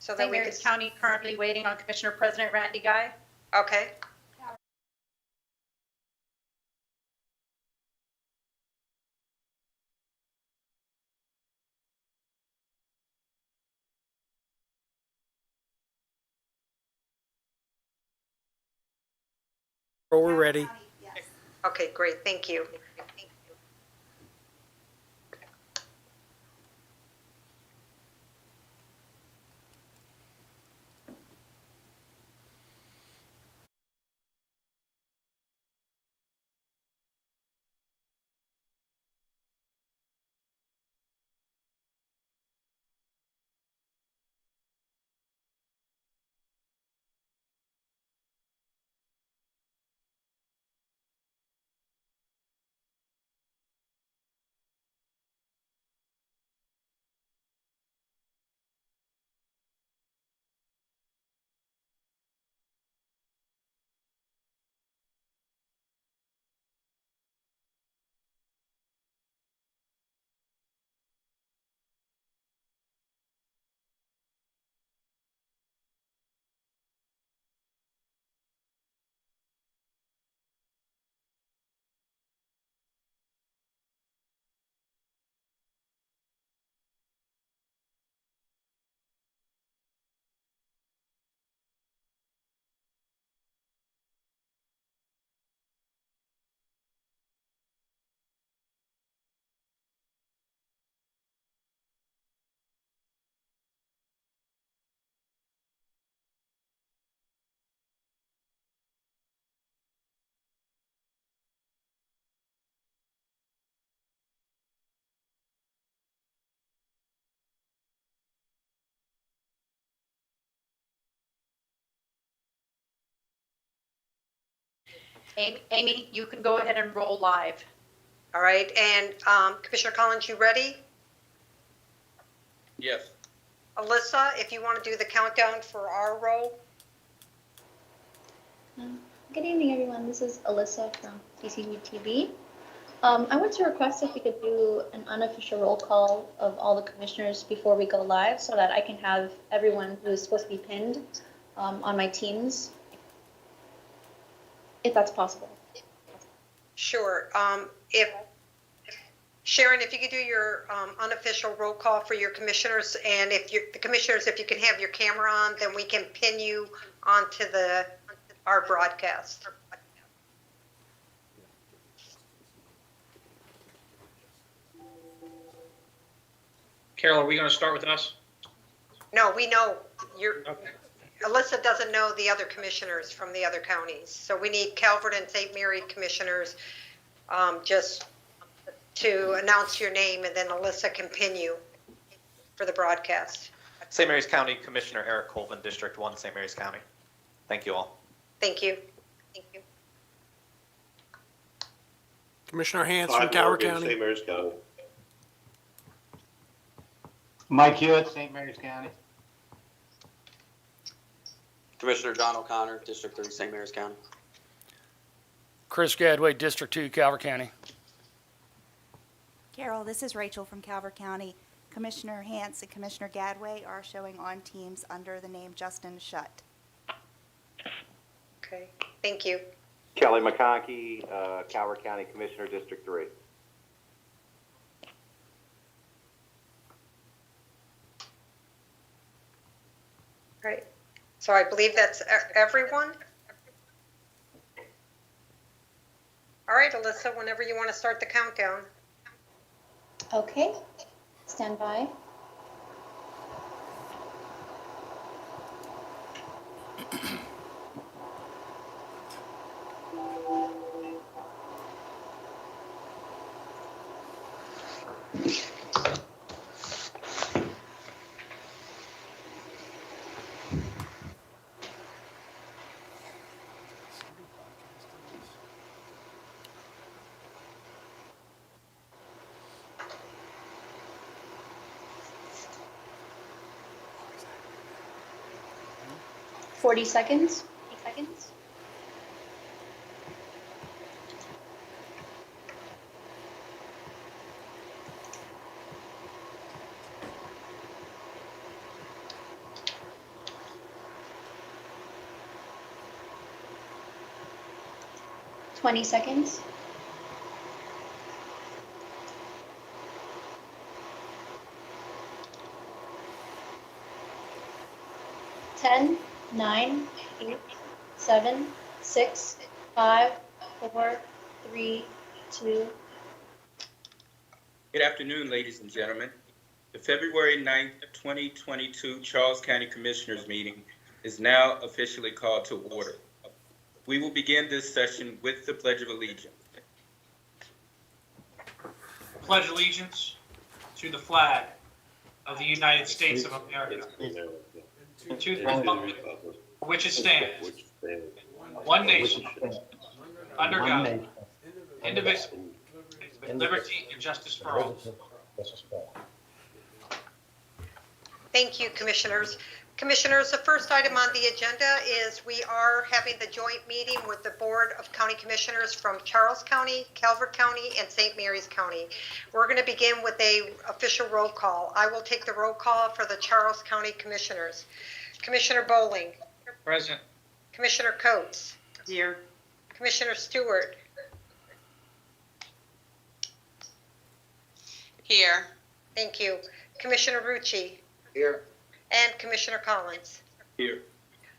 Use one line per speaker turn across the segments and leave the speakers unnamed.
so that
St.
we
Mary's
could.
County currently waiting on Commissioner President Randy Guy.
Okay.
We're ready.
Okay, great. Thank you.
Amy, you can go ahead and roll live.
All right. And Commissioner Collins, you ready?
Yes.
Alyssa, if you want to do the countdown for our roll.
Good evening, everyone. This is Alyssa from TCU TV. I want to request if we could do an unofficial roll call of all the commissioners before we go live so that I can have everyone who is supposed to be pinned on my teams, if that's possible.
Sure. If Sharon, if you could do your unofficial roll call for your commissioners, and if the commissioners, if you can have your camera on, then we can pin you onto our broadcast.
Carol, are we going to start with us?
No, we know
Okay.
Alyssa doesn't know the other commissioners from the other counties. So we need Calvert and St. Mary commissioners just to announce your name, and then Alyssa can pin you for the broadcast.
St. Mary's County Commissioner Eric Colvin, District 1, St. Mary's County. Thank you all.
Thank you. Thank you.
Commissioner Hans from Calvert County.
St. Mary's County.
Mike Hewitt, St. Mary's County.
Commissioner John O'Connor, District 3, St. Mary's County.
Chris Gadway, District 2, Calvert County.
Carol, this is Rachel from Calvert County. Commissioner Hance and Commissioner Gadway are showing on teams under the name Justin Shutt.
Okay, thank you.
Kelly McConkey, Calvert County Commissioner, District 3.
Right. So I believe that's everyone. All right, Alyssa, whenever you want to start the countdown.
Okay, stand by. Forty seconds. 20 seconds. 10, 9, 8, 7, 6, 5, 4, 3, 2.
Good afternoon, ladies and gentlemen. The February 9th, 2022 Charles County Commissioners meeting is now officially called to order. We will begin this session with the Pledge of Allegiance.
Pledge allegiance to the flag of the United States of America, and to the republic for which it stands, one nation, under God, indivisible, with liberty and justice for all.
Thank you, Commissioners. Commissioners, the first item on the agenda is we are having the joint meeting with the Board of County Commissioners from Charles County, Calvert County, and St. Mary's County. We're going to begin with a official roll call. I will take the roll call for the Charles County Commissioners. Commissioner Bowling.
Present.
Commissioner Coates.
Here.
Commissioner Stewart.
Here.
Thank you. Commissioner Rucci.
Here.
And Commissioner Collins.
Here.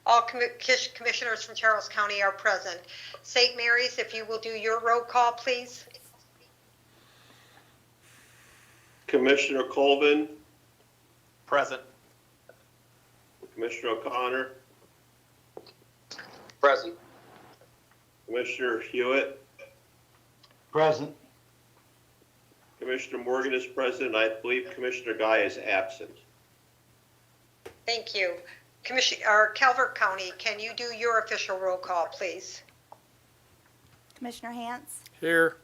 All commissioners from Charles County are present. St. Mary's, if you will do your roll call, please.
Commissioner Colvin,
Present.
Commissioner O'Connor,
Present.
Commissioner Hewitt,
Present.
Commissioner Morgan is present. I believe Commissioner Guy is absent.
Thank you. Calvert County, can you do your official roll call, please?
Commissioner Hance,
Here.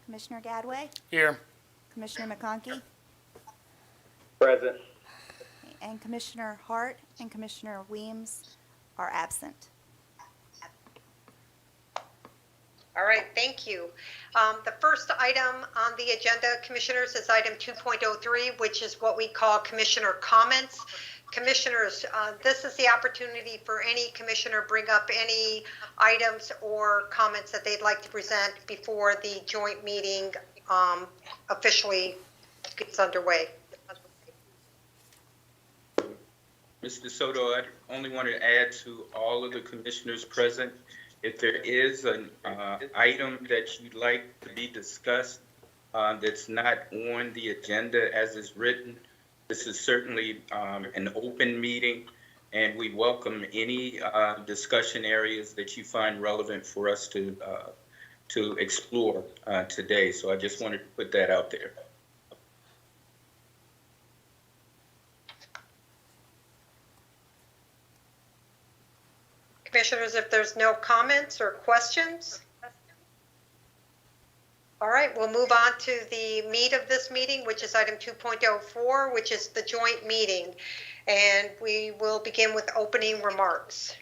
Commissioner Gadway,
Here.
Commissioner McConkey,
Present.
and Commissioner Hart and Commissioner Weems are absent.
All right, thank you. The first item on the agenda, Commissioners, is item 2.03, which is what we call Commissioner Comments. Commissioners, this is the opportunity for any commissioner bring up any items or comments that they'd like to present before the joint meeting officially gets underway.
Mr. Soto, I only want to add to all of the commissioners present, if there is an item that you'd like to be discussed that's not on the agenda as is written, this is certainly an open meeting, and we welcome any discussion areas that you find relevant for us to explore today. So I just wanted to put that out there.
Commissioners, if there's no comments or questions. All right, we'll move on to the meat of this meeting, which is item 2.04, which is the joint meeting. And we will begin with opening remarks.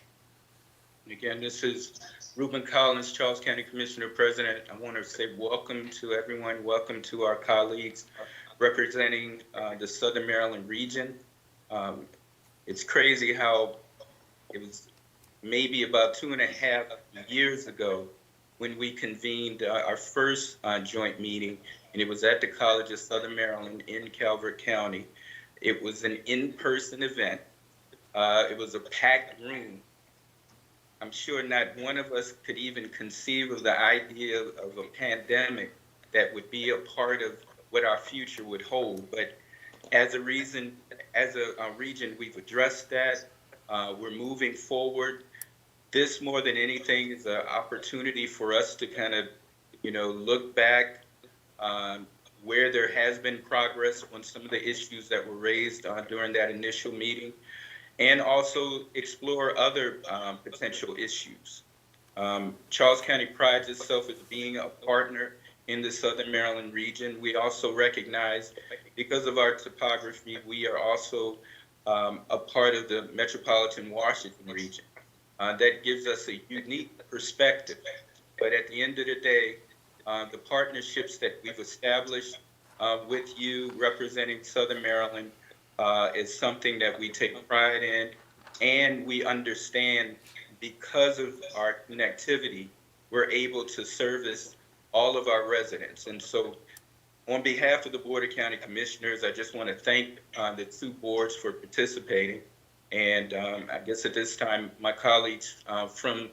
Again, this is Reuben Collins, Charles County Commissioner President. I want to say welcome to everyone. Welcome to our colleagues representing the Southern Maryland region. It's crazy how it was maybe about 2.5 years ago when we convened our first joint meeting, and it was at the College of Southern Maryland in Calvert County. It was an in-person event. It was a packed room. I'm sure not one of us could even conceive of the idea of a pandemic that would be a part of what our future would hold. But as a region, we've addressed that. We're moving forward. This, more than anything, is an opportunity for us to kind of, look back where there has been progress on some of the issues that were raised during that initial meeting, and also explore other potential issues. Charles County prides itself as being a partner in the Southern Maryland region. We also recognize, because of our topography, we are also a part of the metropolitan Washington region. That gives us a unique perspective. But at the end of the day, the partnerships that we've established with you representing Southern Maryland is something that we take pride in, and we understand, because of our connectivity, we're able to service all of our residents. And so on behalf of the Board of County Commissioners, I just want to thank the two boards for participating. And I guess at this time, my colleagues from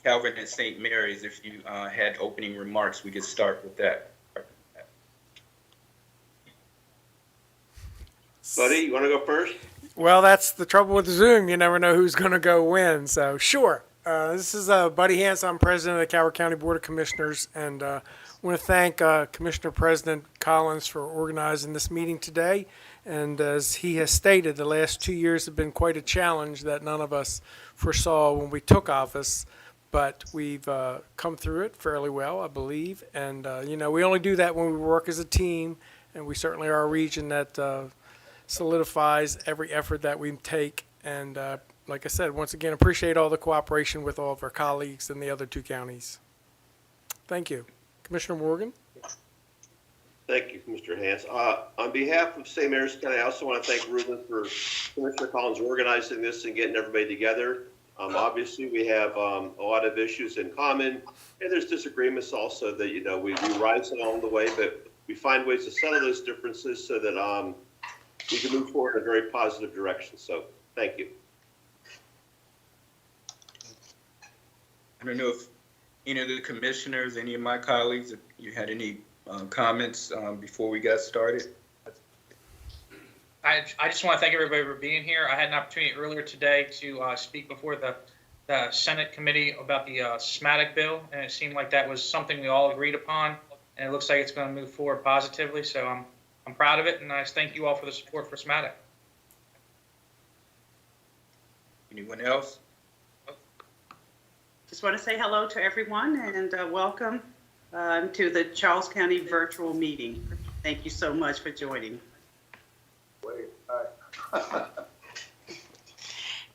Calvert and St. Mary's, if you had opening remarks, we could start with that.
Buddy, you want to go first?
Well, that's the trouble with Zoom. You never know who's going to go when. So, sure. This is Buddy Hance. I'm president of the Calvert County Board of Commissioners, and I want to thank Commissioner President Collins for organizing this meeting today. And as he has stated, the last 2 years have been quite a challenge that none of us foresaw when we took office, but we've come through it fairly well, I believe. And, we only do that when we work as a team, and we certainly are a region that solidifies every effort that we take. And like I said, once again, appreciate all the cooperation with all of our colleagues in the other two counties. Thank you. Commissioner Morgan?
Thank you, Mr. Hance. On behalf of St. Mary's County, I also want to thank Ruben for Commissioner Collins organizing this and getting everybody together. Obviously, we have a lot of issues in common, and there's disagreements also that, we rise along the way, but we find ways to settle those differences so that we can move forward in a very positive direction. So, thank you.
I don't know if any of the commissioners, any of my colleagues, if you had any comments before we got started.
I just want to thank everybody for being here. I had an opportunity earlier today to speak before the Senate committee about the SMATIC bill, and it seemed like that was something we all agreed upon, and it looks like it's going to move forward positively. So I'm proud of it, and I thank you all for the support for SMATIC.
Anyone else?
Just want to say hello to everyone and welcome to the Charles County virtual meeting. Thank you so much for joining.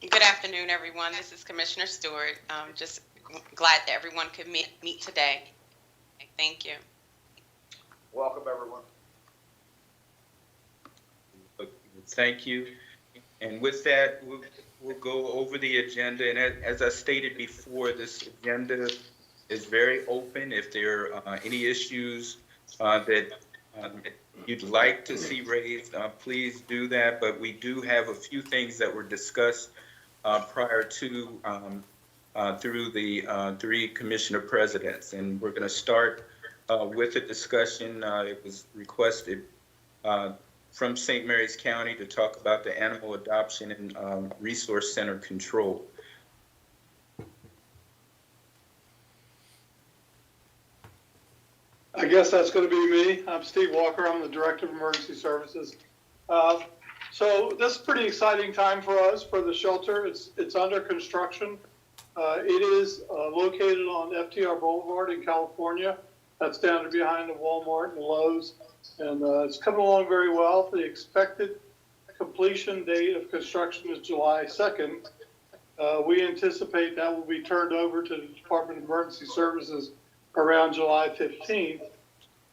Good afternoon, everyone. This is Commissioner Stewart. Just glad that everyone could meet today. Thank you.
Welcome, everyone.
Thank you. And with that, we'll go over the agenda. And as I stated before, this agenda is very open. If there are any issues that you'd like to see raised, please do that. But we do have a few things that were discussed prior to through the three commissioner presidents. And we're going to start with a discussion. It was requested from St. Mary's County to talk about the Animal Adoption and Resource Center control.
I guess that's going to be me. I'm Steve Walker. I'm the Director of Emergency Services. So this is a pretty exciting time for us for the shelter. It's under construction. It is located on FTR Boulevard in California. That's down behind the Walmart and Lowe's. And it's coming along very well. The expected completion date of construction is July 2nd. We anticipate that will be turned over to the Department of Emergency Services around July 15th.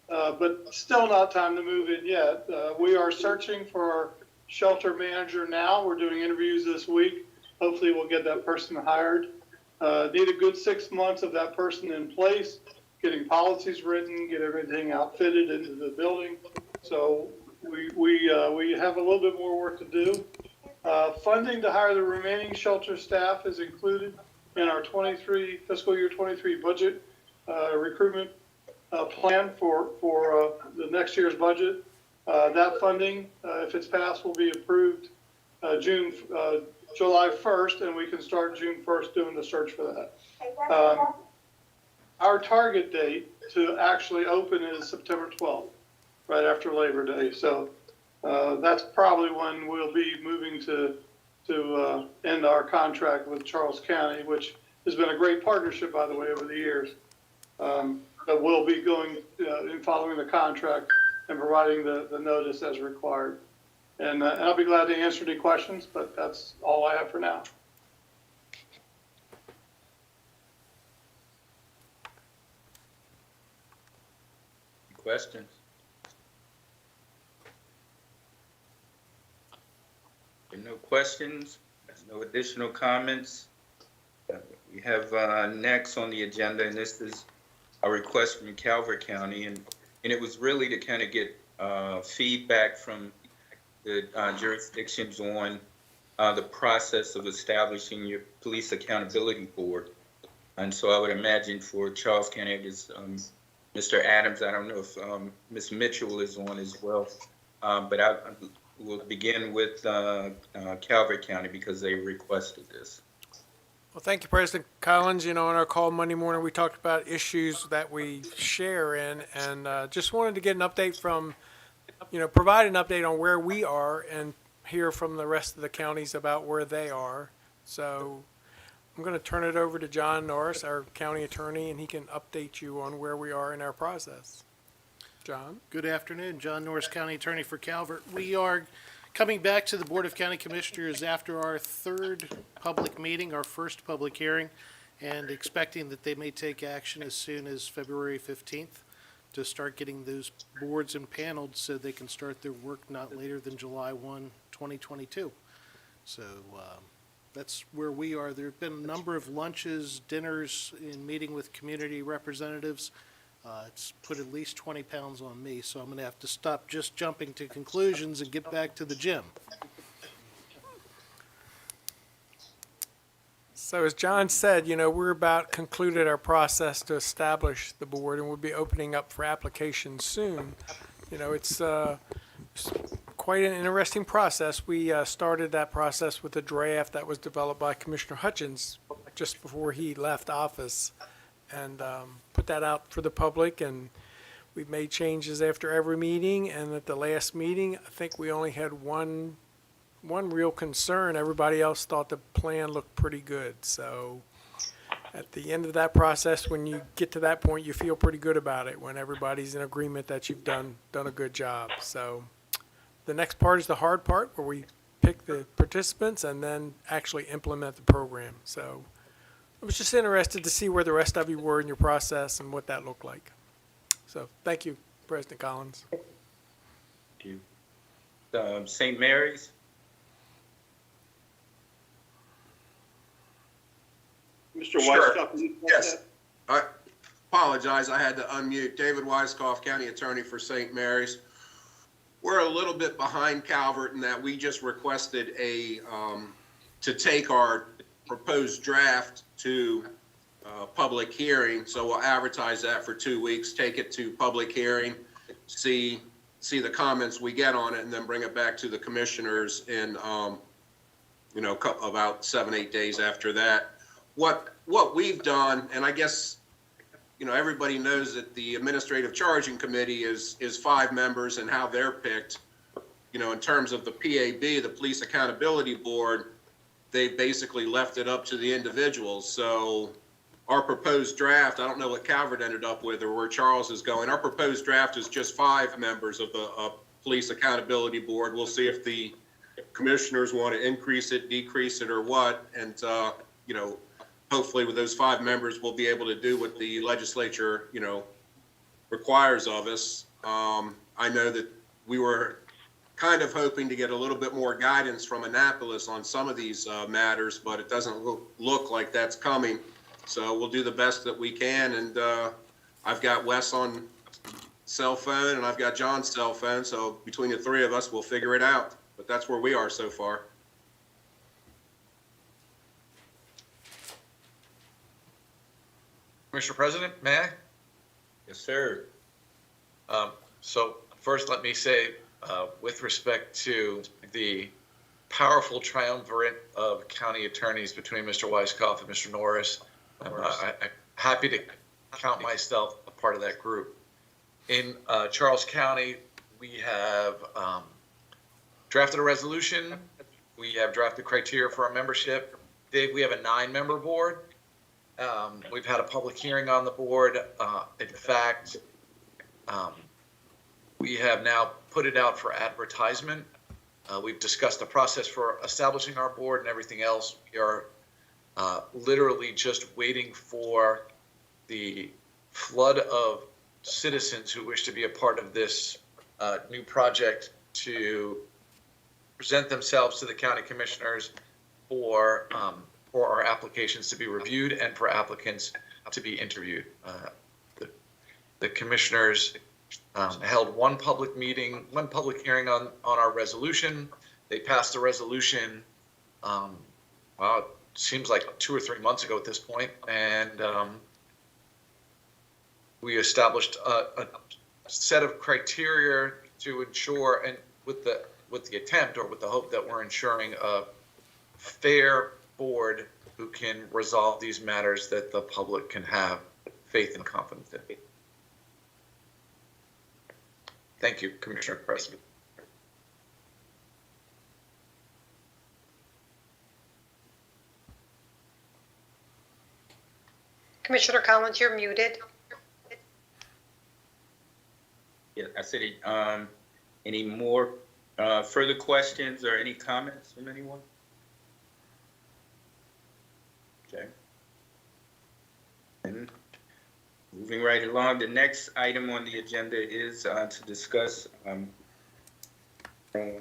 But still not time to move in yet. We are searching for our shelter manager now. We're doing interviews this week. Hopefully we'll get that person hired. Need a good 6 months of that person in place, getting policies written, get everything outfitted into the building. So we have a little bit more work to do. Funding to hire the remaining shelter staff is included in our fiscal year 23 budget recruitment plan for the next year's budget. That funding, if it's passed, will be approved July 1st, and we can start June 1st doing the search for that. Our target date to actually open is September 12th, right after Labor Day. So that's probably when we'll be moving to end our contract with Charles County, which has been a great partnership, by the way, over the years. But we'll be going and following the contract and providing the notice as required. And I'll be glad to answer any questions, but that's all I have for now.
Questions? If no questions, no additional comments, we We have next on the agenda, and this is a request from Calvert County, and it was really to kind of get feedback from the jurisdictions on the process of establishing your police accountability board. And so I would imagine for Charles County, it is Mr. Adams. I don't know if Ms. Mitchell is on as well, but I will begin with Calvert County because they requested this.
Well, thank you, President Collins. On our call Monday morning, we talked about issues that we share in, and just wanted to get an update from, provide an update on where we are and hear from the rest of the counties about where they are. So I'm going to turn it over to John Norris, our county attorney, and he can update you on where we are in our process. John?
Good afternoon. John Norris, County Attorney for Calvert. We are coming back to the Board of County Commissioners after our third public meeting, our first public hearing, and expecting that they may take action as soon as February 15th to start getting those boards impaneled so they can start their work not later than July 1, 2022. So that's where we are. There have been a number of lunches, dinners, and meeting with community representatives. It's put at least 20 pounds on me, so I'm going to have to stop just jumping to conclusions and get back to the gym.
So as John said, we're about concluded our process to establish the board, and we'll be opening up for applications soon. It's quite an interesting process. We started that process with a draft that was developed by Commissioner Hutchins just before he left office, and put that out for the public, and we've made changes after every meeting. And at the last meeting, I think we only had one real concern. Everybody else thought the plan looked pretty good. So at the end of that process, when you get to that point, you feel pretty good about it, when everybody's in agreement that you've done a good job. So the next part is the hard part, where we pick the participants and then actually implement the program. So I was just interested to see where the rest of you were in your process and what that looked like. So thank you, President Collins.
Thank you. St. Mary's?
Mr.
Sure.
Weiskopf?
Yes. I apologize. I had to unmute. David Weiskopf, County Attorney for St. Mary's. We're a little bit behind Calvert in that we just requested to take our proposed draft to public hearing. So we'll advertise that for 2 weeks, take it to public hearing, see the comments we get on it, and then bring it back to the commissioners in, about 7-8 days after that. What we've done, and I guess, everybody knows that the Administrative Charging Committee is 5 members and how they're picked. In terms of the PAB, the Police Accountability Board, they basically left it up to the individuals. So our proposed draft, I don't know what Calvert ended up with or where Charles is going. Our proposed draft is just 5 members of the Police Accountability Board. We'll see if the commissioners want to increase it, decrease it, or what. And, hopefully with those 5 members, we'll be able to do what the legislature, requires of us. I know that we were kind of hoping to get a little bit more guidance from Annapolis on some of these matters, but it doesn't look like that's coming. So we'll do the best that we can. And I've got Wes on cell phone and I've got John's cell phone. So between the 3 of us, we'll figure it out. But that's where we are so far.
Mr. President, may I?
Yes, sir.
So first, let me say, with respect to the powerful triumvirate of county attorneys between Mr. Weiskopf and Mr. Norris, I'm happy to count myself a part of that group. In Charles County, we have drafted a resolution. We have drafted criteria for our membership. Dave, we have a 9-member board. We've had a public hearing on the board. In fact, we have now put it out for advertisement. We've discussed the process for establishing our board and everything else. We are literally just waiting for the flood of citizens who wish to be a part of this new project to present themselves to the county commissioners for for our applications to be reviewed and for applicants to be interviewed. The commissioners held one public hearing on our resolution. They passed the resolution, it seems like 2 or 3 months ago at this point, and we established a set of criteria to ensure, and with the attempt or with the hope that we're ensuring a fair board who can resolve these matters that the public can have faith and confidence in. Thank you, Commissioner President.
Commissioner Collins, you're muted.
Yeah, I said it. Any more further questions or any comments from anyone? Okay. And moving right along, the next item on the agenda is to discuss. One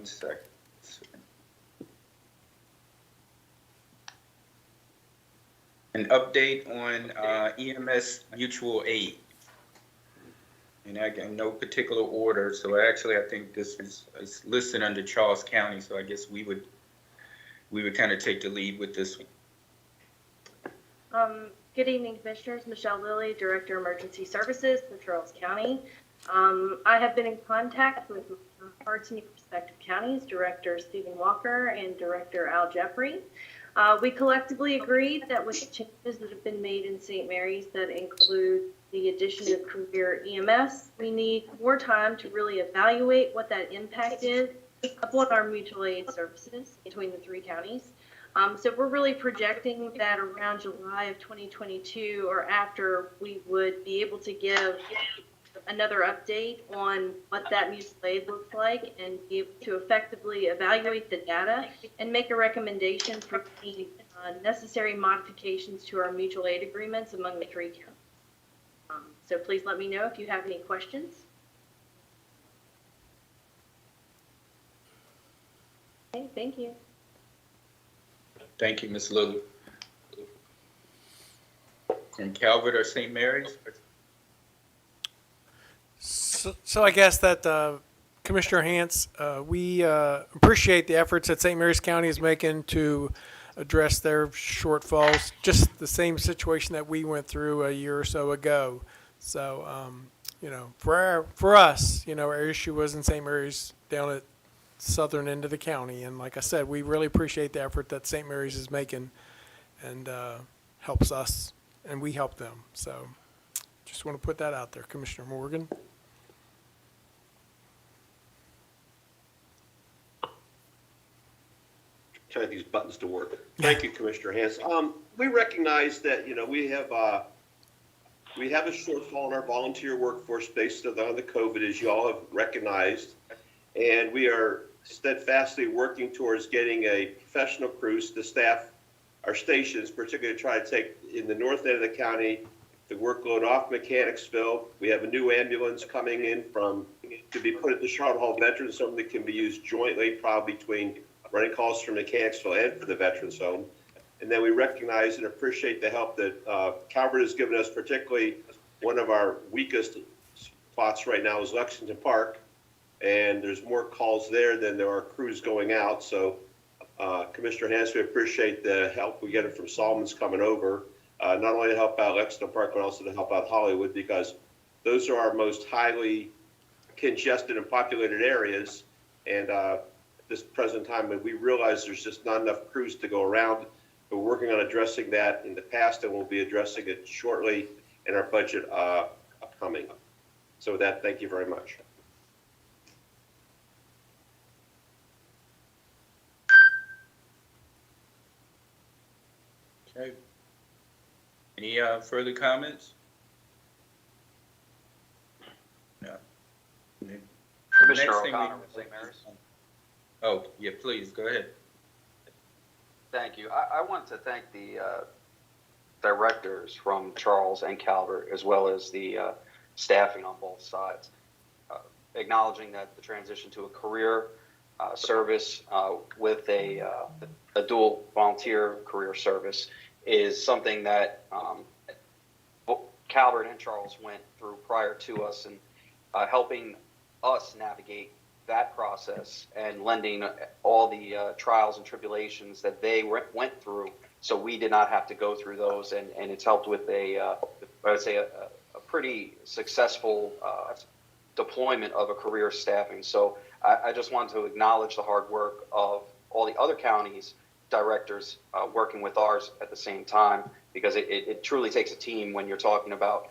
second. An update on EMS Mutual Aid. And in no particular order, so actually I think this is listed under Charles County, so I guess we would kind of take the lead with this one.
Good evening, Commissioners. Michelle Lilly, Director Emergency Services for Charles County. I have been in contact with parts in respective counties, Director Stephen Walker and Director Al Jeffrey. We collectively agreed that with the changes that have been made in St. Mary's that include the addition of career EMS, we need more time to really evaluate what that impact is upon our mutual aid services between the 3 counties. So we're really projecting that around July of 2022 or after, we would be able to give another update on what that mutual aid looks like and be able to effectively evaluate the data and make a recommendation for the necessary modifications to our mutual aid agreements among the 3 counties. So please let me know if you have any questions. Okay, thank you.
Thank you, Ms. Lilly. And Calvert or St. Mary's?
So I guess that Commissioner Hance, we appreciate the efforts that St. Mary's County is making to address their shortfalls, just the same situation that we went through a year or so ago. So, for us, our issue was in St. Mary's down at southern end of the county. And like I said, we really appreciate the effort that St. Mary's is making and helps us, and we help them. So just want to put that out there. Commissioner Morgan.
Trying to get these buttons to work. Thank you, Commissioner Hance. We recognize that, we have a shortfall in our volunteer workforce based on the COVID, as you all have recognized. And we are steadfastly working towards getting a professional crews to staff our stations, particularly to try to take in the north end of the county the workload off Mechanicsville. We have a new ambulance coming in to be put at the Charlotte Hall Veterans Home that can be used jointly, probably between running calls from Mechanicsville and for the Veterans Home. And then we recognize and appreciate the help that Calvert has given us, particularly one of our weakest spots right now is Lexington Park. And there's more calls there than there are crews going out. So Commissioner Hance, we appreciate the help we get from Solomon's coming over, not only to help out Lexington Park, but also to help out Hollywood, because those are our most highly congested and populated areas. And at this present time, we realize there's just not enough crews to go around. We're working on addressing that in the past, and we'll be addressing it shortly in our budget upcoming. So with that, thank you very much.
Okay. Any further comments? No.
Commissioner
Next thing
O'Connor with St. Mary's.
Oh, yeah, please, go ahead.
Thank you. I want to thank the directors from Charles and Calvert, as well as the staffing on both sides. Acknowledging that the transition to a career service with a dual volunteer career service is something that Calvert and Charles went through prior to us, and helping us navigate that process and lending all the trials and tribulations that they went through, so we did not have to go through those, and it's helped with I would say a pretty successful deployment of a career staffing. So I just wanted to acknowledge the hard work of all the other counties directors working with ours at the same time, because it truly takes a team when you're talking about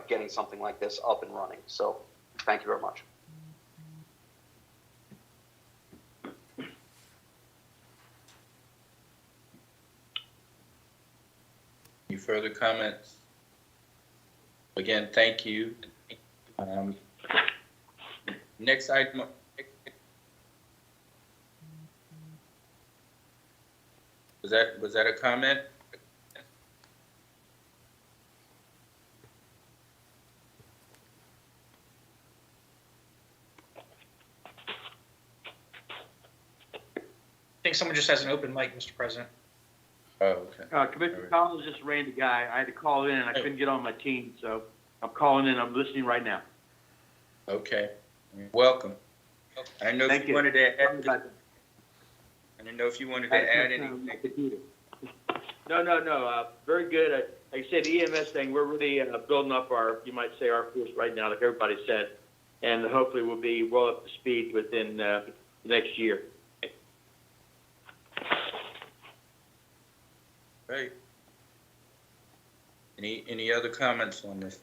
getting something like this up and running. So thank you very much.
Any further comments? Again, thank you. Next item. Was that a comment?
I think someone just has an open mic, Mr. President.
Oh, okay.
Commissioner Collins, just ran the guy. I had to call in and I couldn't get on my team, so I'm calling in. I'm listening right now.
Okay. Welcome. I didn't know if you wanted to add. I didn't know if you wanted to add anything.
No. Very good. Like I said, the EMS thing, we're really building up our, you might say, our force right now, like everybody said, and hopefully we'll be well up to speed within next year.
Right. Any other comments on this?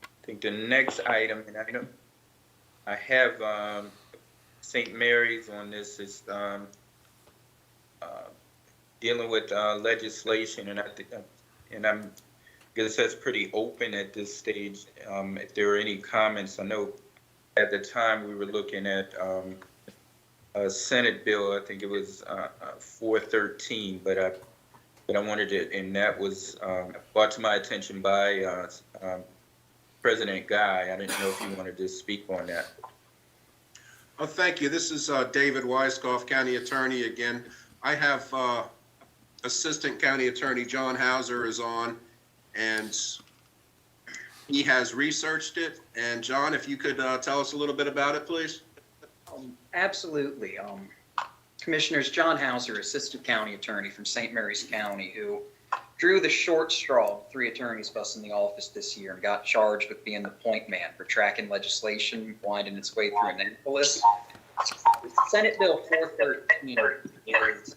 I think the next item, and I know I have St. Mary's on this, is dealing with legislation, and I think, and I'm guess that's pretty open at this stage. If there are any comments, I know at the time we were looking at a Senate bill. I think it was 413, but I wanted to, and that was brought to my attention by President Guy. I didn't know if you wanted to speak on that.
Oh, thank you. This is David Weiskopf, County Attorney again. I have Assistant County Attorney John Hauser is on, and he has researched it. And John, if you could tell us a little bit about it, please.
Absolutely. Commissioners, John Hauser, Assistant County Attorney from St. Mary's County, who drew the short straw, 3 attorneys of us in the office this year, and got charged with being the point man for tracking legislation winding its way through Annapolis. Senate Bill 413 is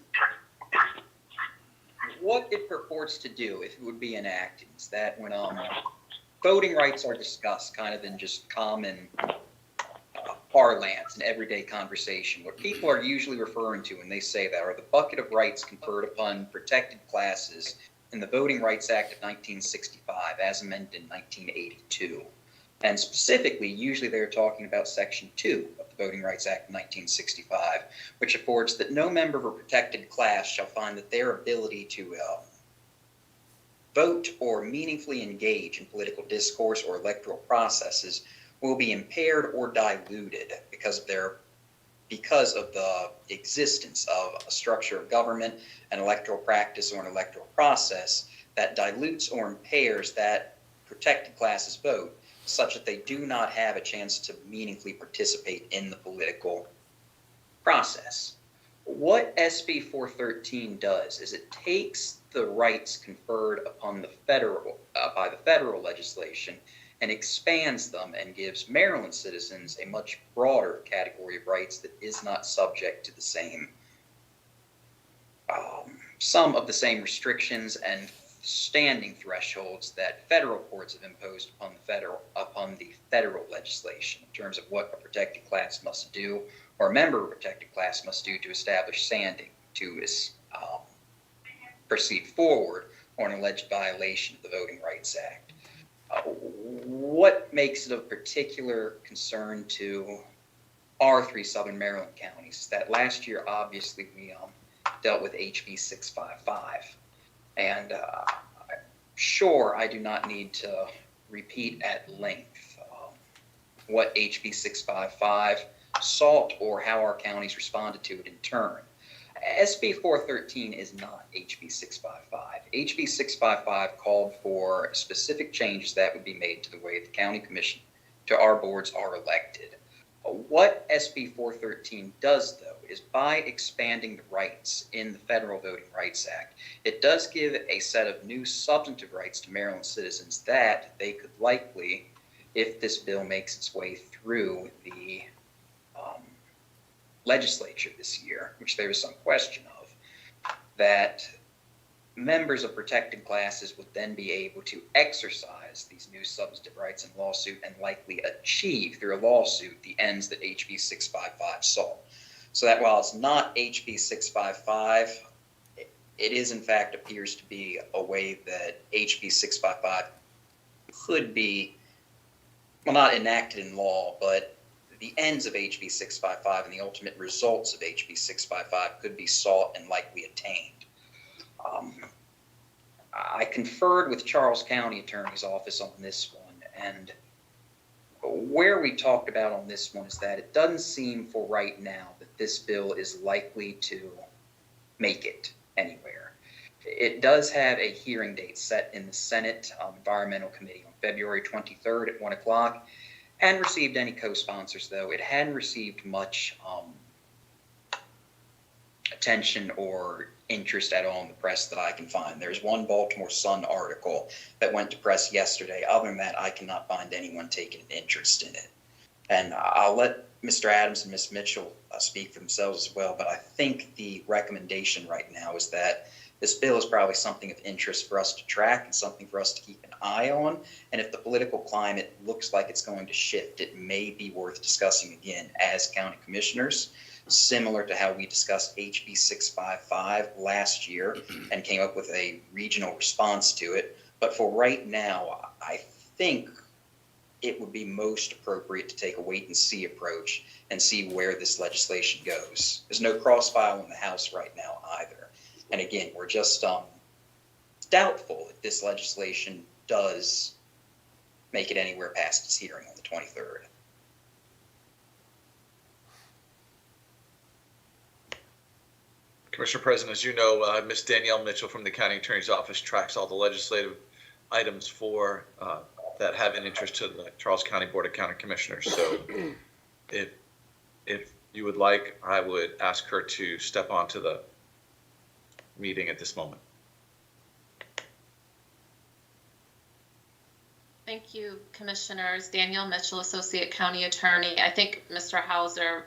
what it purports to do, if it would be enacted, is that when voting rights are discussed kind of in just common parlance and everyday conversation, what people are usually referring to when they say that are the bucket of rights conferred upon protected classes in the Voting Rights Act of 1965, as amended in 1982. And specifically, usually they're talking about Section 2 of the Voting Rights Act of 1965, which affords that no member of a protected class shall find that their ability to vote or meaningfully engage in political discourse or electoral processes will be impaired or diluted because of the existence of a structure of government, an electoral practice, or an electoral process that dilutes or impairs that protected class's vote, such that they do not have a chance to meaningfully participate in the political process. What SB 413 does is it takes the rights conferred upon the by the federal legislation and expands them and gives Maryland citizens a much broader category of rights that is not subject to the same, some of the same restrictions and standing thresholds that federal courts have imposed upon the federal legislation in terms of what a protected class must do, or a member of a protected class must do to establish standing to proceed forward on an alleged violation of the Voting Rights Act. What makes it of particular concern to our 3 Southern Maryland counties is that last year, obviously, we dealt with HB 655. And sure, I do not need to repeat at length what HB 655 sought or how our counties responded to it in turn. SB 413 is not HB 655. HB 655 called for specific changes that would be made to the way the county commission, to our boards, are elected. What SB 413 does, though, is by expanding the rights in the Federal Voting Rights Act, it does give a set of new substantive rights to Maryland citizens that they could likely, if this bill makes its way through the legislature this year, which there is some question of, that members of protected classes would then be able to exercise these new substantive rights in lawsuit and likely achieve through a lawsuit the ends that HB 655 sought. So that while it's not HB 655, it is in fact appears to be a way that HB 655 could be, well, not enacted in law, but the ends of HB 655 and the ultimate results of HB 655 could be sought and likely attained. I conferred with Charles County Attorney's Office on this one, and where we talked about on this one is that it doesn't seem for right now that this bill is likely to make it anywhere. It does have a hearing date set in the Senate Environmental Committee on February 23rd at 1 o'clock. Hadn't received any co-sponsors, though. It hadn't received much attention or interest at all in the press that I can find. There's one Baltimore Sun article that went to press yesterday. Other than that, I cannot find anyone taking an interest in it. And I'll let Mr. Adams and Ms. Mitchell speak for themselves as well, but I think the recommendation right now is that this bill is probably something of interest for us to track and something for us to keep an eye on. And if the political climate looks like it's going to shift, it may be worth discussing again as county commissioners, similar to how we discussed HB 655 last year and came up with a regional response to it. But for right now, I think it would be most appropriate to take a wait and see approach and see where this legislation goes. There's no crossfire in the House right now either. And again, we're just doubtful if this legislation does make it anywhere past its hearing on the 23rd.
Commissioner President, as you know, Ms. Danielle Mitchell from the County Attorney's Office tracks all the legislative items for that have an interest to the Charles County Board of County Commissioners. So if you would like, I would ask her to step onto the meeting at this moment.
Thank you, Commissioners. Danielle Mitchell, Associate County Attorney. I think Mr. Hauser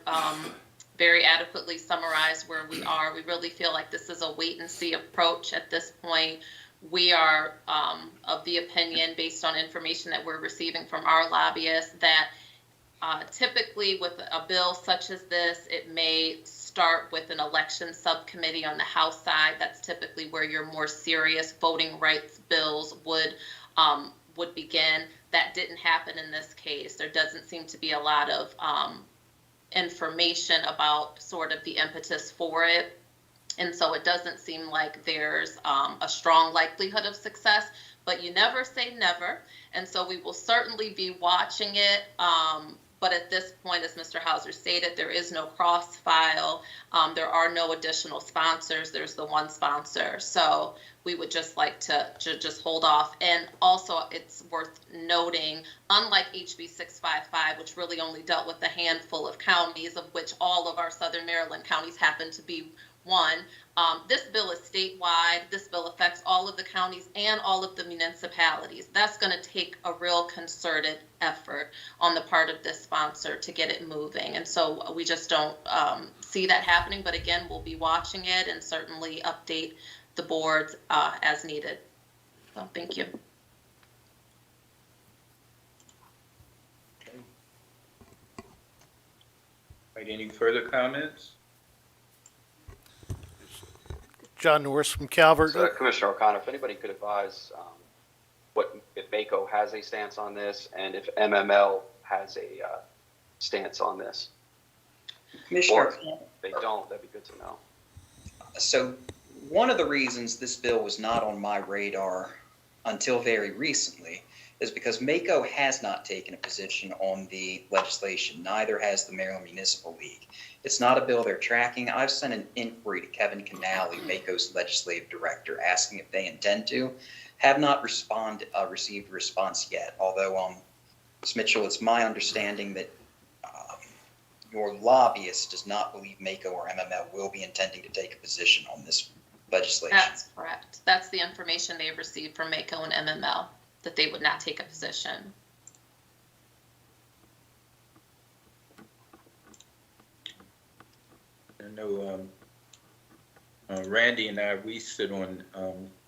very adequately summarized where we are. We really feel like this is a wait and see approach at this point. We are of the opinion, based on information that we're receiving from our lobbyists, that typically with a bill such as this, it may start with an election subcommittee on the House side. That's typically where your more serious voting rights bills would begin. That didn't happen in this case. There doesn't seem to be a lot of information about sort of the impetus for it. And so it doesn't seem like there's a strong likelihood of success, but you never say never. And so we will certainly be watching it. But at this point, as Mr. Hauser stated, there is no cross-file. There are no additional sponsors. There's the one sponsor. So we would just like to just hold off. And also, it's worth noting, unlike HB 655, which really only dealt with a handful of counties, of which all of our Southern Maryland counties happen to be one, this bill is statewide. This bill affects all of the counties and all of the municipalities. That's going to take a real concerted effort on the part of this sponsor to get it moving. And so we just don't see that happening. But again, we'll be watching it and certainly update the boards as needed. So thank you.
Right, any further comments?
John Norris from Calvert.
So, Commissioner O'Connor, if anybody could advise if MACO has a stance on this and if MML has a stance on this.
Commissioner,
or if they don't, that'd be good to know.
So one of the reasons this bill was not on my radar until very recently is because MACO has not taken a position on the legislation. Neither has the Maryland Municipal League. It's not a bill they're tracking. I've sent an inquiry to Kevin Canale, MACO's legislative director, asking if they intend to. Have not received a response yet, although, Ms. Mitchell, it's my understanding that your lobbyist does not believe MACO or MML will be intending to take a position on this legislation.
That's correct. That's the information they received from MACO and MML, that they would not take a position.
I know Randy and I, we sit on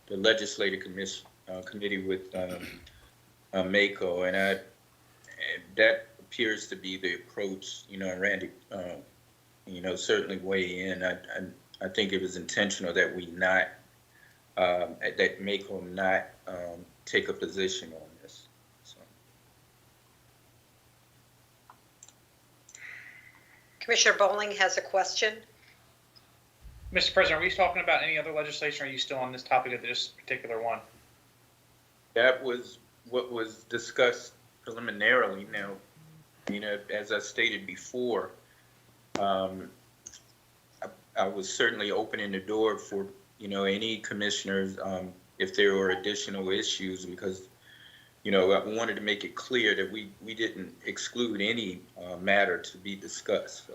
the legislative committee with MACO, and that appears to be the approach, and Randy, certainly weigh in. I think it was intentional that we not, that MACO not take a position on this. So.
Commissioner Bowling has a question.
Mr. President, are we talking about any other legislation, or are you still on this topic of this particular one?
That was what was discussed preliminarily. Now, as I stated before, I was certainly opening the door for, any commissioners, if there were additional issues, because, I wanted to make it clear that we didn't exclude any matter to be discussed. So.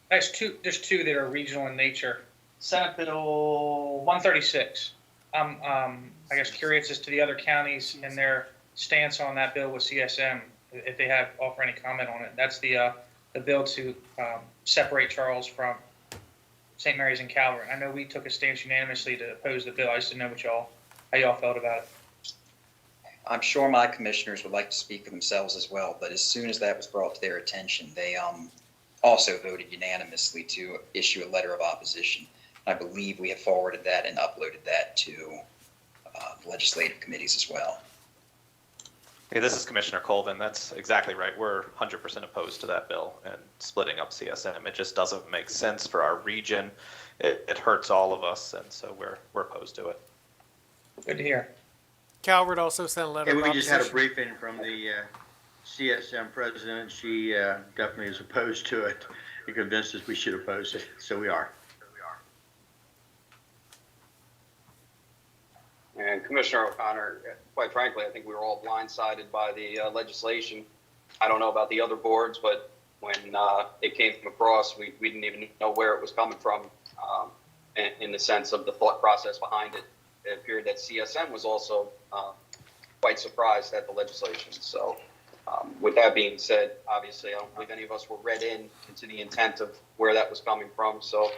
There's two that are regional in nature. Senate Bill 136. I'm, I guess, curious as to the other counties and their stance on that bill with CSM, if they offer any comment on it. That's the bill to separate Charles from St. Mary's and Calvert. I know we took a stance unanimously to oppose the bill. I just didn't know how y'all felt about it.
I'm sure my commissioners would like to speak for themselves as well, but as soon as that was brought to their attention, they also voted unanimously to issue a letter of opposition. I believe we have forwarded that and uploaded that to the legislative committees as well.
Hey, this is Commissioner Colvin. That's exactly right. We're 100% opposed to that bill and splitting up CSM. It just doesn't make sense for our region. It hurts all of us, and so we're opposed to it.
Good to hear.
Calvert also sent a letter of
We
opposition.
just had a briefing from the CSM president. She definitely is opposed to it and convinced us we should oppose it, so we are.
And Commissioner O'Connor, quite frankly, I think we were all blindsided by the legislation. I don't know about the other boards, but when it came from across, we didn't even know where it was coming from in the sense of the thought process behind it. It appeared that CSM was also quite surprised at the legislation. So with that being said, obviously, I don't believe any of us were read into the intent of where that was coming from. So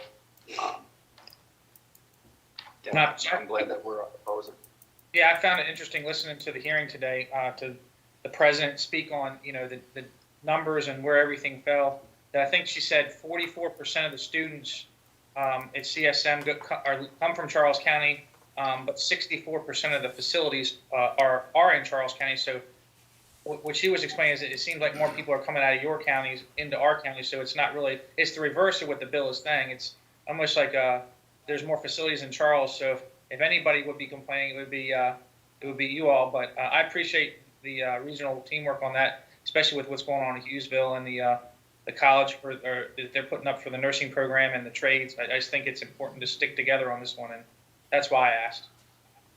I'm glad that we're opposing.
Yeah, I found it interesting listening to the hearing today, to the president speak on, the numbers and where everything fell. I think she said 44% of the students at CSM come from Charles County, but 64% of the facilities are in Charles County. So what she was explaining is that it seems like more people are coming out of your counties into our county. So it's not really, it's the reverse of what the bill is saying. It's almost like there's more facilities in Charles. So if anybody would be complaining, it would be you all. But I appreciate the regional teamwork on that, especially with what's going on in Hughesville and the college that they're putting up for the nursing program and the trades. I just think it's important to stick together on this one, and that's why I asked.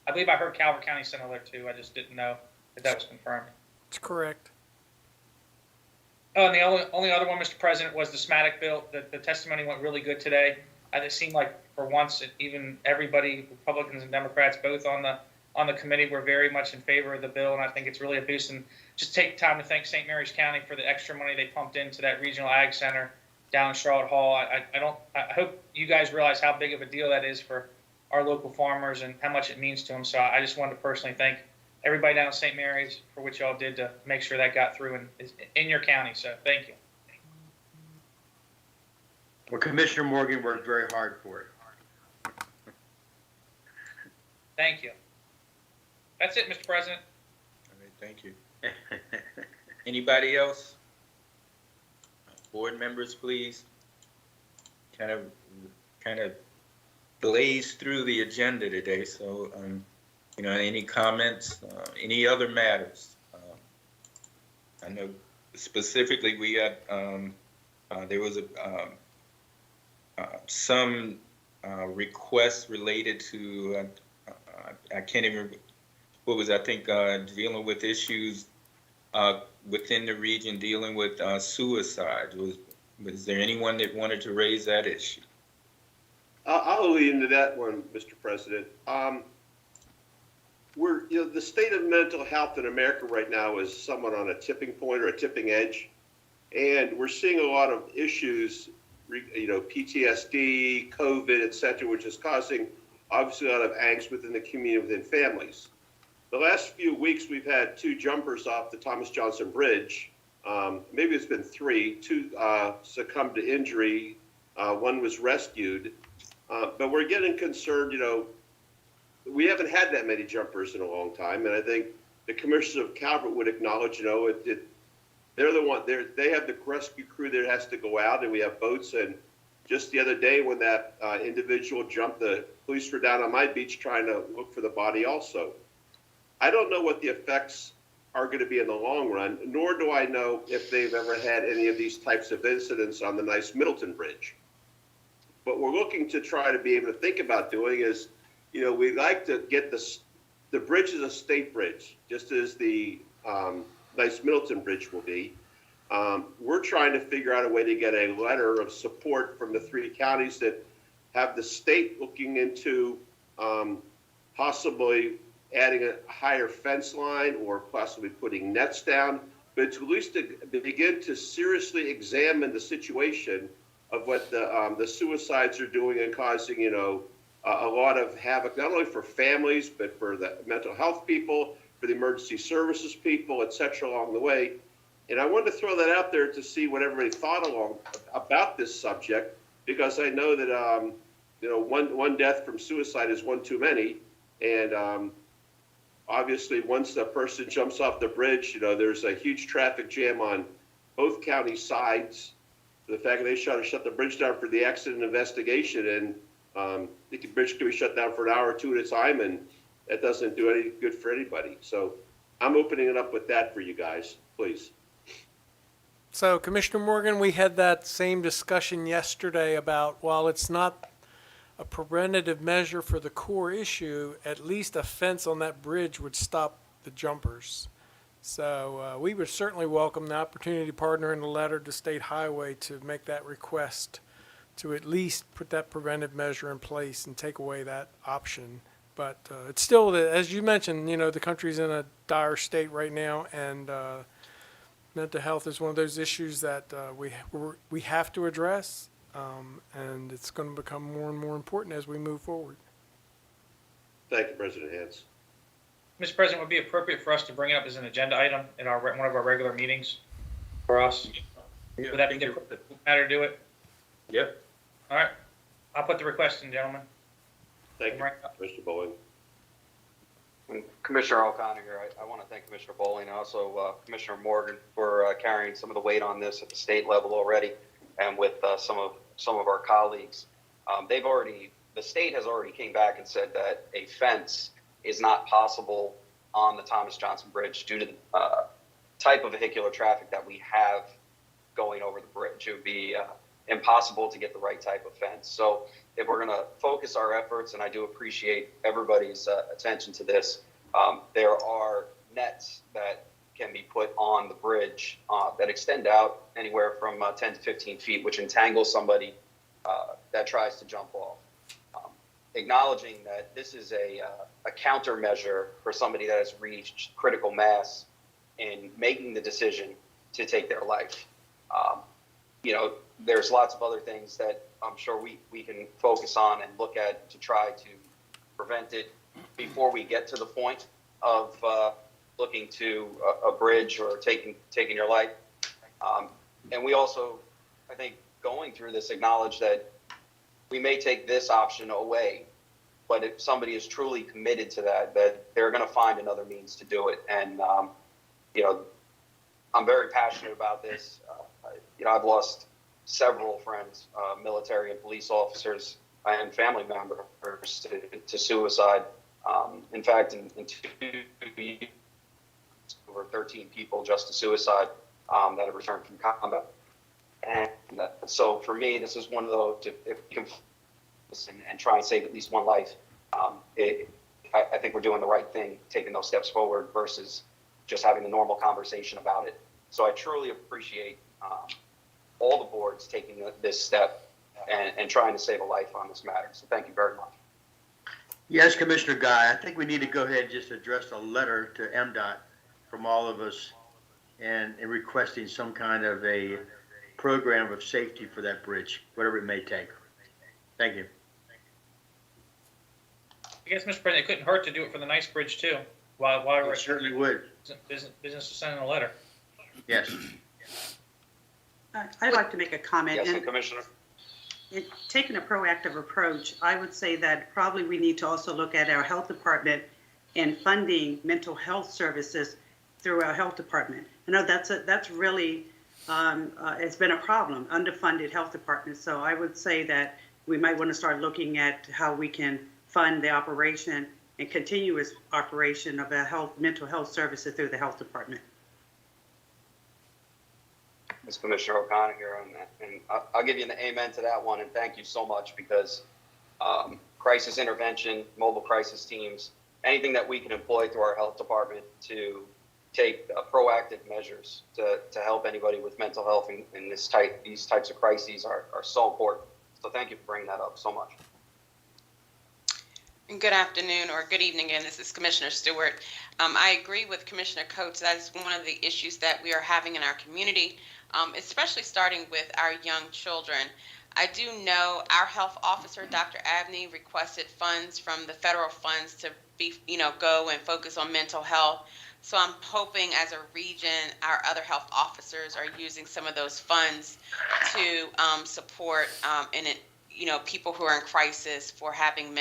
I believe I heard Calvert County sent a letter too. I just didn't know if that was confirmed.
That's correct.
Oh, and the only other one, Mr. President, was the SMATIC bill. The testimony went really good today. It seemed like for once, even everybody, Republicans and Democrats, both on the committee, were very much in favor of the bill, and I think it's really a boost. And just take time to thank St. Mary's County for the extra money they pumped into that regional ag center down in Charlotte Hall. I hope you guys realize how big of a deal that is for our local farmers and how much it means to them. So I just wanted to personally thank everybody down at St. Mary's for what y'all did to make sure that got through and is in your county. So thank you.
Well, Commissioner Morgan worked very hard for it.
Thank you. That's it, Mr. President.
All right, thank you. Anybody else? Board members, please. Kind of blazed through the agenda today, so any comments, any other matters? I know specifically we got, there was some requests related to, I can't even remember, what was, I think, dealing with issues within the region, dealing with suicide. Was there anyone that wanted to raise that issue?
I'll lead into that one, Mr. President. The state of mental health in America right now is somewhat on a tipping point or a tipping edge. And we're seeing a lot of issues, PTSD, COVID, et cetera, which is causing obviously a lot of angst within the community, within families. The last few weeks, we've had 2 jumpers off the Thomas Johnson Bridge. Maybe it's been 3. 2 succumbed to injury. 1 was rescued. But we're getting concerned, we haven't had that many jumpers in a long time. And I think the commissioners of Calvert would acknowledge, they're the one, they have the rescue crew that has to go out, and we have boats. And just the other day when that individual jumped, the police were down on my beach trying to look for the body also. I don't know what the effects are going to be in the long run, nor do I know if they've ever had any of these types of incidents on the nice Middleton Bridge. What we're looking to try to be able to think about doing is, we'd like to get the bridge is a state bridge, just as the nice Middleton Bridge will be. We're trying to figure out a way to get a letter of support from the 3 counties that have the state looking into possibly adding a higher fence line or possibly putting nets down, but to at least to begin to seriously examine the situation of what the suicides are doing and causing, a lot of havoc, not only for families, but for the mental health people, for the emergency services people, et cetera, along the way. And I wanted to throw that out there to see what everybody thought about this subject, because I know that, one death from suicide is one too many. And obviously, once the person jumps off the bridge, there's a huge traffic jam on both county sides. The fact that they shut the bridge down for the accident investigation, and the bridge can be shut down for an hour or 2 at a time, and that doesn't do any good for anybody. So I'm opening it up with that for you guys, please.
So, Commissioner Morgan, we had that same discussion yesterday about, while it's not a preventative measure for the core issue, at least a fence on that bridge would stop the jumpers. So we would certainly welcome the opportunity to partner in a letter to State Highway to make that request, to at least put that preventive measure in place and take away that option. But it's still, as you mentioned, the country's in a dire state right now, and mental health is one of those issues that we have to address, and it's going to become more and more important as we move forward.
Thank you, President Hance.
Mr. President, would it be appropriate for us to bring it up as an agenda item in one of our regular meetings for us?
Yeah,
Would that be the matter to do it?
Yeah.
All right. I'll put the request in, gentlemen.
Thank you, Mr. Bowling.
And Commissioner O'Connor here, I want to thank Commissioner Bowling and also Commissioner Morgan for carrying some of the weight on this at the state level already, and with some of our colleagues. The state has already came back and said that a fence is not possible on the Thomas Johnson Bridge due to the type of vehicular traffic that we have going over the bridge. It would be impossible to get the right type of fence. So if we're going to focus our efforts, and I do appreciate everybody's attention to this, there are nets that can be put on the bridge that extend out anywhere from 10 to 15 feet, which entangles somebody that tries to jump off. Acknowledging that this is a countermeasure for somebody that has reached critical mass in making the decision to take their life. There's lots of other things that I'm sure we can focus on and look at to try to prevent it before we get to the point of looking to a bridge or taking your life. And we also, I think, going through this, acknowledge that we may take this option away, but if somebody is truly committed to that they're going to find another means to do it. And, I'm very passionate about this. I've lost several friends, military and police officers and family members to suicide. In fact, in 2 years, over 13 people just to suicide that have returned from combat. And so for me, this is one of those, if we can and try and save at least one life, I think we're doing the right thing, taking those steps forward versus just having the normal conversation about it. So I truly appreciate all the boards taking this step and trying to save a life on this matter. So thank you very much.
Yes, Commissioner Guy, I think we need to go ahead and just address a letter to MDOT from all of us and requesting some kind of a program of safety for that bridge, whatever it may take. Thank you.
I guess, Mr. President, it couldn't hurt to do it for the Nice Bridge too. While we're
It certainly would.
business is sending a letter.
Yes.
I'd like to make a comment.
Yes,
And
Commissioner.
in taking a proactive approach, I would say that probably we need to also look at our health department and funding mental health services through our health department. I know that's really, it's been a problem, underfunded health department. So I would say that we might want to start looking at how we can fund the operation and continuous operation of our mental health services through the health department.
Ms. Commissioner O'Connor here on that. And I'll give you an amen to that one, and thank you so much, because crisis intervention, mobile crisis teams, anything that we can employ through our health department to take proactive measures to help anybody with mental health in these types of crises are so important. So thank you for bringing that up so much.
Good afternoon or good evening, and this is Commissioner Stewart. I agree with Commissioner Coates. That is one of the issues that we are having in our community, especially starting with our young children. I do know our health officer, Dr. Abney, requested funds from the federal funds to be, go and focus on mental health. So I'm hoping as a region, our other health officers are using some of those funds to support people who are in crisis for having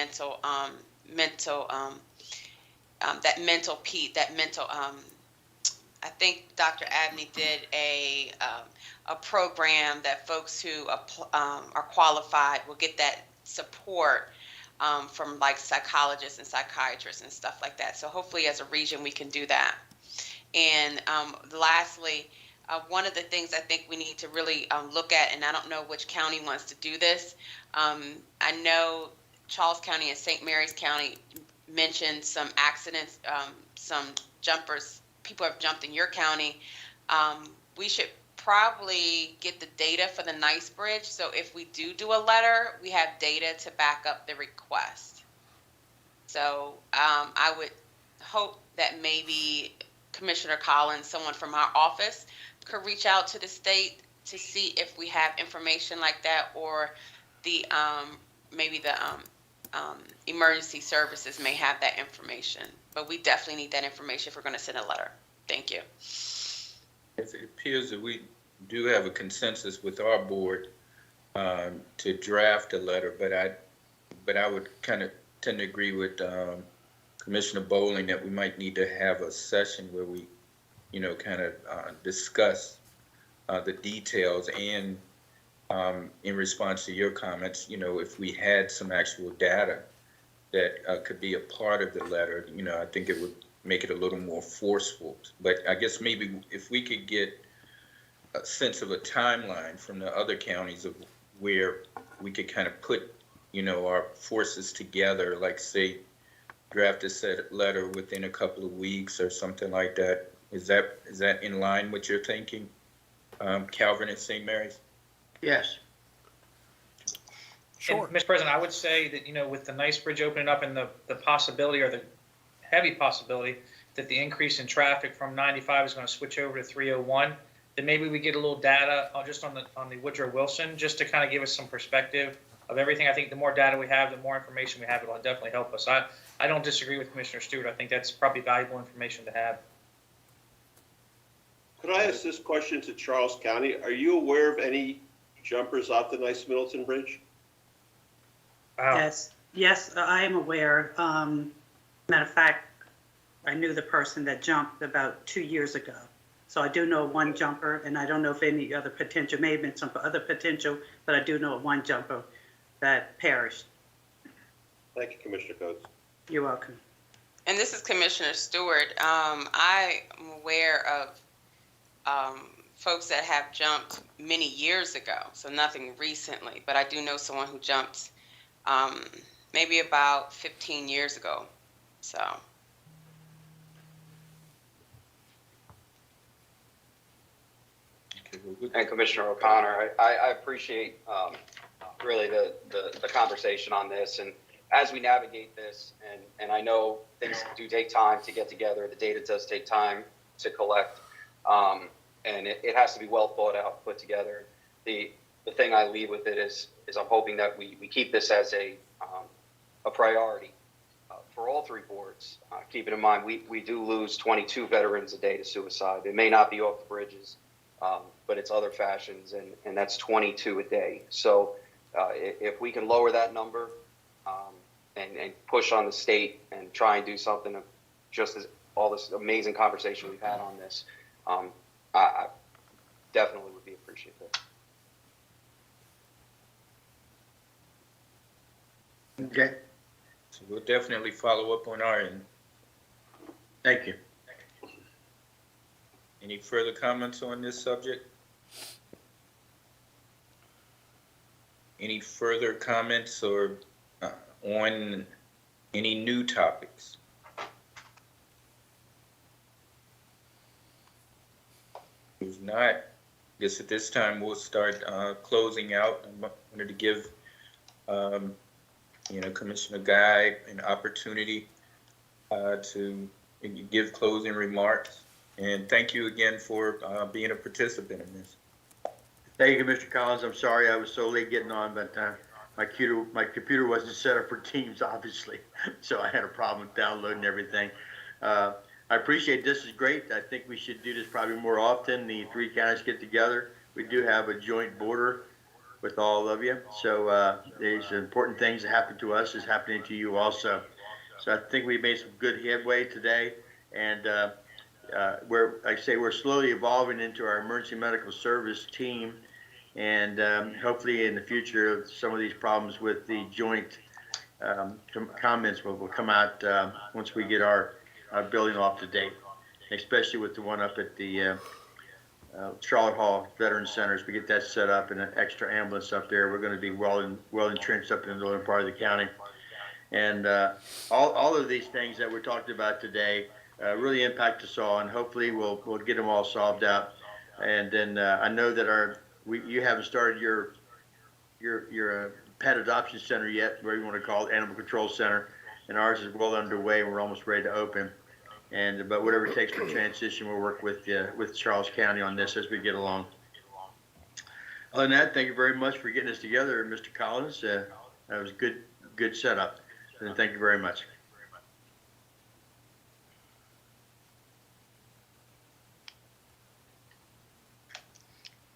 I think Dr. Abney did a program that folks who are qualified will get that support from like psychologists and psychiatrists and stuff like that. So hopefully as a region we can do that. And lastly, one of the things I think we need to really look at, and I don't know which county wants to do this, I know Charles County and St. Mary's County mentioned some accidents, some jumpers, people have jumped in your county. We should probably get the data for the Nice Bridge. So if we do a letter, we have data to back up the request. So I would hope that maybe Commissioner Collins, someone from our office, could reach out to the state to see if we have information like that, or the maybe the emergency services may have that information. But we definitely need that information if we're going to send a letter. Thank you.
It appears that we do have a consensus with our board to draft a letter, but I would kind of tend to agree with Commissioner Bowling that we might need to have a session where we, kind of discuss the details, and in response to your comments, if we had some actual data that could be a part of the letter, I think it would make it a little more forceful. But I guess maybe if we could get a sense of a timeline from the other counties of where we could kind of put, our forces together, like say, draft a set letter within a couple of weeks or something like that. Is that in line with your thinking, Calvert and St. Mary's?
Yes.
Sure. And, Mr. President, I would say that, with the Nice Bridge opening up and the possibility, or the heavy possibility, that the increase in traffic from 95 is going to switch over to 301, then maybe we get a little data just on the Woodrow Wilson, just to kind of give us some perspective of everything. I think the more data we have, the more information we have, it'll definitely help us. I don't disagree with Commissioner Stewart. I think that's probably valuable information to have.
Could I ask this question to Charles County? Are you aware of any jumpers off the Nice Middleton Bridge?
Wow.
Yes, I am aware. Matter of fact, I knew the person that jumped about 2 years ago. So I do know one jumper, and I don't know if any other potential, may have been some other potential, but I do know one jumper that perished.
Thank you, Commissioner Coates.
You're welcome.
And this is Commissioner Stewart. I am aware of folks that have jumped many years ago, so nothing recently, but I do know someone who jumped maybe about 15 years ago. So.
And Commissioner O'Connor, I appreciate really the conversation on this. And as we navigate this, and I know things do take time to get together, the data does take time to collect, and it has to be well thought out, put together. The thing I leave with it is I'm hoping that we keep this as a priority for all three boards. Keeping in mind, we do lose 22 veterans a day to suicide. It may not be off the bridges, but it's other fashions, and that's 22 a day. So if we can lower that number and push on the state and try and do something, just as all this amazing conversation we've had on this, I definitely would be appreciative.
Okay. So we'll definitely follow up on our end. Thank you. Any further comments on this subject? Any further comments or on any new topics? If not, I guess at this time we'll start closing out. I wanted to give Commissioner Guy an opportunity to give closing remarks. And thank you again for being a participant in this.
Thank you, Mr. Collins. I'm sorry I was so late getting on, but my computer wasn't set up for Teams, obviously, so I had a problem with downloading everything. I appreciate this. Is great. I think we should do this probably more often. The three counties get together. We do have a joint border with all of you, so these important things that happen to us is happening to you also. So I think we made some good headway today, and we're slowly evolving into our emergency medical service team, and hopefully in the future some of these problems with the joint comments will come out once we get our building off to date, especially with the one up at the Charlotte Hall Veterans Centers. We get that set up and an extra ambulance up there. We're going to be well entrenched up in the northern part of the county, and all of these things that we're talking about today really impact us all, and hopefully we'll get them all solved out. And then I know that you haven't started your pet adoption center yet, whatever you want to call it, animal control center, and ours is well underway, and we're almost ready to open. But whatever it takes for transition, we'll work with Charles County on this as we get along. Other than that, thank you very much for getting us together, Mr. Collins. That was a good setup, and thank you very much.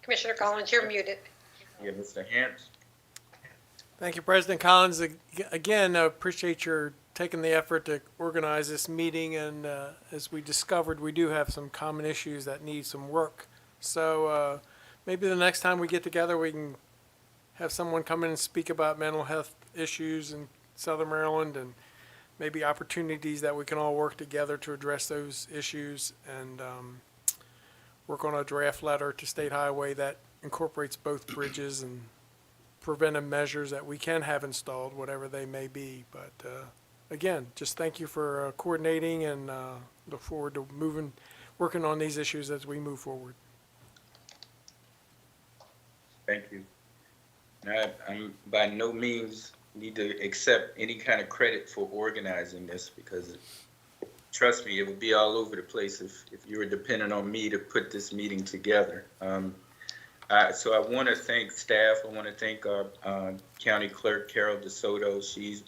Commissioner Collins, you're muted.
Yeah, Mr. Hance.
Thank you, President Collins. Again, appreciate your taking the effort to organize this meeting, and as we discovered, we do have some common issues that need some work. So maybe the next time we get together, we can have someone come in and speak about mental health issues in Southern Maryland, and maybe opportunities that we can all work together to address those issues, and work on a draft letter to State Highway that incorporates both bridges and preventive measures that we can have installed, whatever they may be. But again, just thank you for coordinating, and look forward to working on these issues as we move forward.
Thank you. I'm by no means need to accept any kind of credit for organizing this, because trust me, it would be all over the place if you were dependent on me to put this meeting together. So I want to thank staff. I want to thank our county clerk, Carol DeSoto. She's